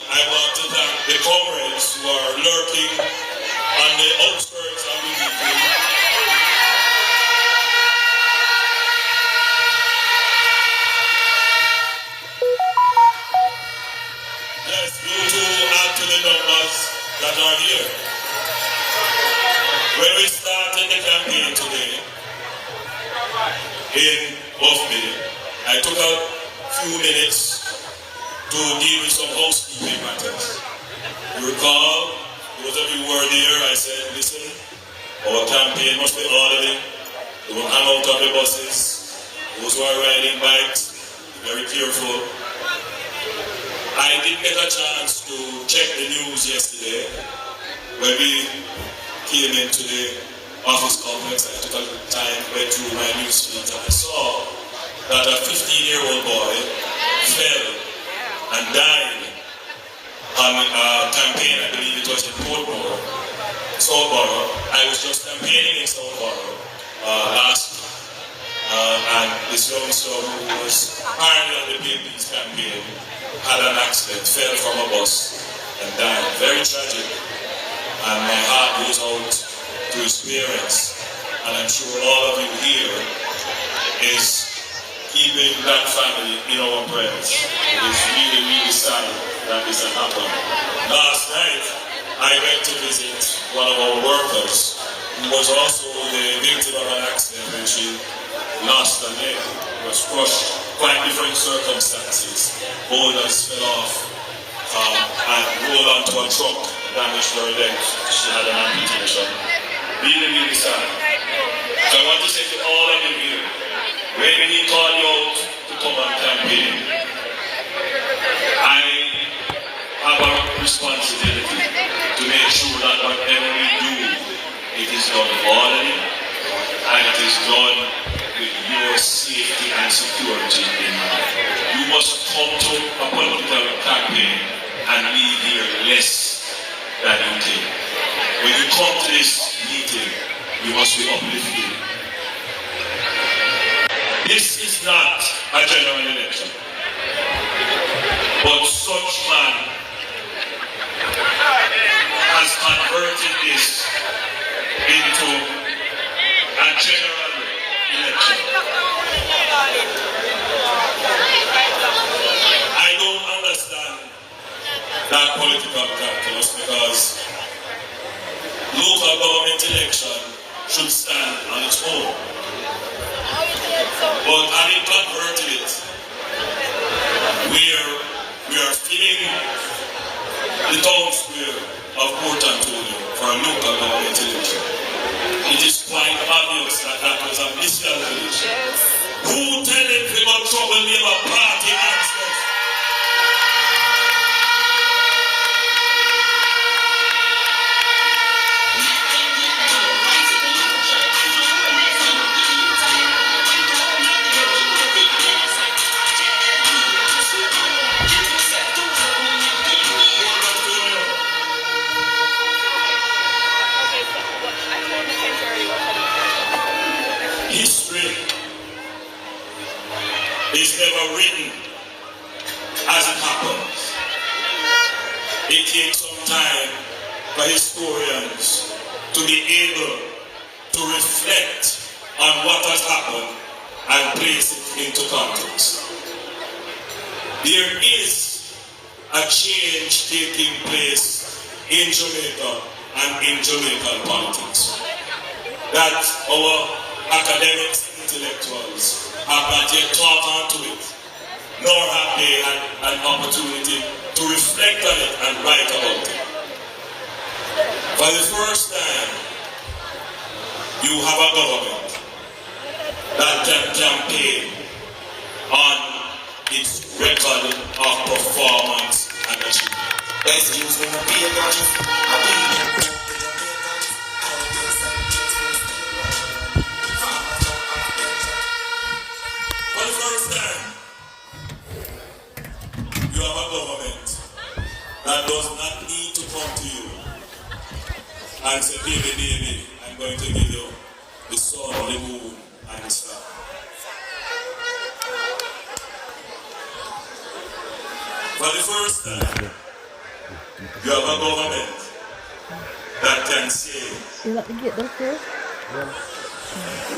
I want to thank the comrades who are lurking on the outskirts of the meeting. Yes, due to add to the numbers that are here. When we started the campaign today in Buffalo, I took a few minutes to deal with some housekeeping matters. You recall, those of you who were there, I said, listen, our campaign must be orderly. We will hang out of the buses. Those who are riding bikes, be very careful. I didn't get a chance to check the news yesterday. When we came into the office complex, I took a time, went through my news feed, and I saw that a 15-year-old boy fell and died on a campaign. I believe it was in Portmore, Southborough. I was just campaigning in Southborough last week, and this youngster who was apparently on the PNP's campaign had an accident, fell from a bus and died. Very tragic, and my heart goes out to his parents, and I'm sure all of you here is keeping that family in our prayers. It is really, really sad that this has happened. Last night, I went to visit one of our workers who was also the victim of an accident when she lost her leg. Was crushed, quite different circumstances. Boulders fell off and rolled onto a truck, damaged her leg. She had an amputation. Really, really sad. So I want to say to all of you here, when we call you out to come and campaign, I have a responsibility to make sure that whatever we do, it is done orderly and it is done with your safety and security in mind. You must come to a political campaign and leave here less than you came. When you come to this meeting, you must be uplifted. This is not a general election, but such man has converted this into a general election. I don't understand that political calculus because local government election should stand on its own. But having converted it, we are filling the town square of Port Antonio for a local government election. It is quite obvious that that was a miscalculation. Who tell him we got trouble name a party access? History is never written as it happens. It takes some time for historians to be able to reflect on what has happened and place it into context. There is a change taking place in Jamaica and in Jamaican politics that our academics and intellectuals have not yet caught on to it, nor have they had an opportunity to reflect on it and write about it. For the first time, you have a government that can campaign on its record of performance and achievement. Excuse me, for the first time, you have a government that does not need to come to you and say, baby, I'm going to give you the sun, the moon, and the star. For the first time, You have a government that can say, You let me get those here?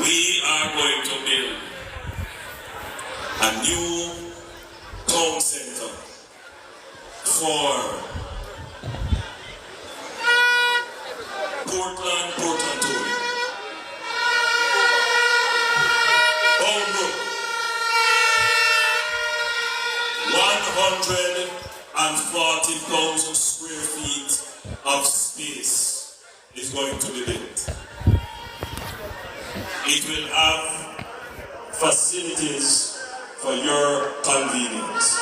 we are going to build a new town center for Portland, Port Antonio, Holness, 140,000 square feet of space is going to be built. It will have facilities for your convenience.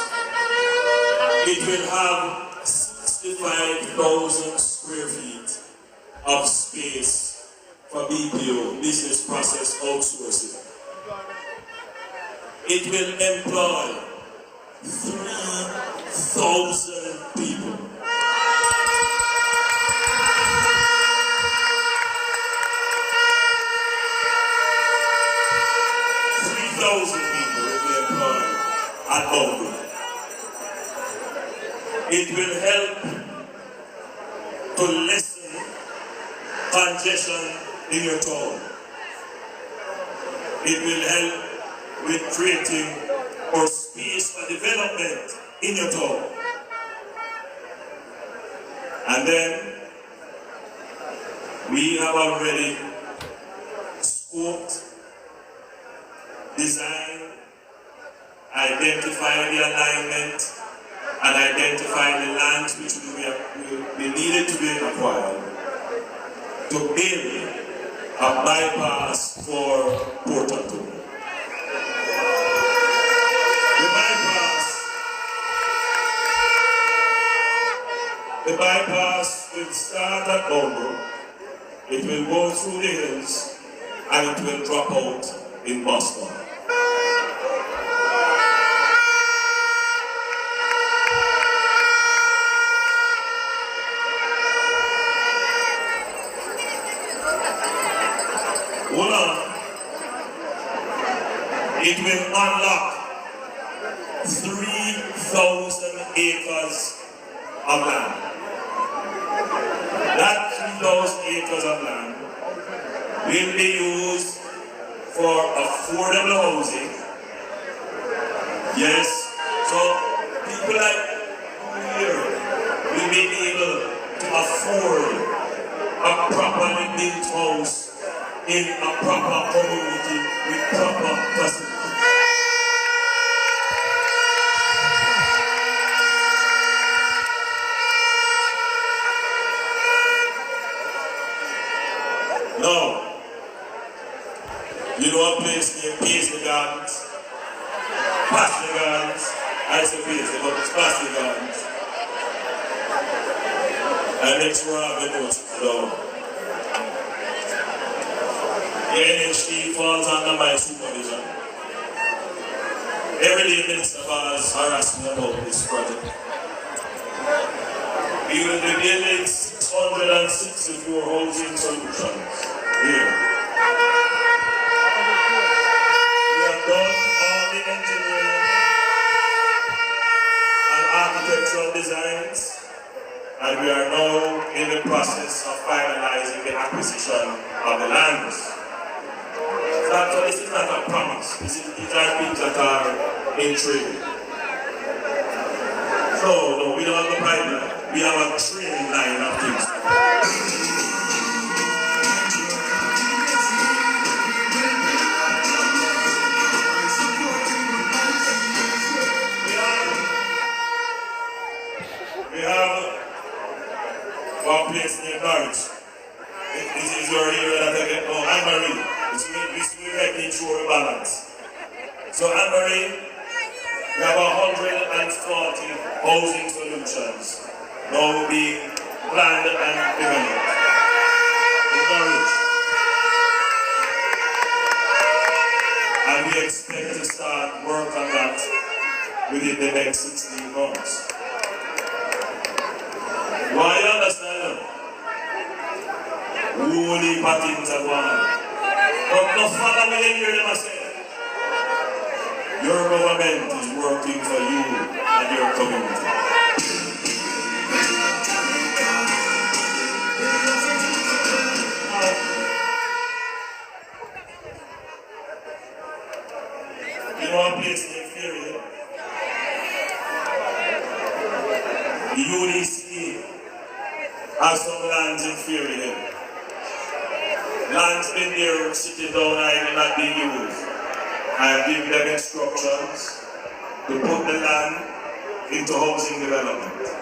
It will have 65,000 square feet of space for BPO, business process outsourcing. It will employ 3,000 people. 3,000 people will be employed at Holness. It will help to lessen congestion in your town. It will help with creating more space for development in your town. And then we have already scoped, designed, identified the alignment, and identified the lands which will be needed to be acquired to build a bypass for Port Antonio. The bypass will start at Holness, it will go through the hills, and it will drop out in Boston. It will unlock 3,000 acres of land. That 3,000 acres of land will be used for affordable housing. Yes, so people like here will be able to afford a properly built house in a proper community with proper facilities. Now, you know a place named Paisley Gardens? Paisley Gardens. I say Paisley, but it's Paisley Gardens. And next we're having notes down. The NHD falls under my supervision. Every day Minister Bars harassed me about this project. We will be building 664 housing solutions here. We have done all the engineering and architectural designs, and we are now in the process of finalizing the acquisition of the lands. So this is not a promise, these are things that are in trade. So, no, we don't have the pipeline. We have a train line of things. We have one place near Norwich. This is your area that I get. Oh, Anne-Marie. It's making sure we balance. So Anne-Marie, we have 140 housing solutions now being planned and developed in Norwich. And we expect to start work on that within the next 16 months. Why you understand? Holy patins are one. But no father will hear them say, your government is working for you and your community. Anyone place in Fury? The UDC has some lands in Fury Hill. Land's been there sitting down and not being used. I have given them instructions to put the land into housing development.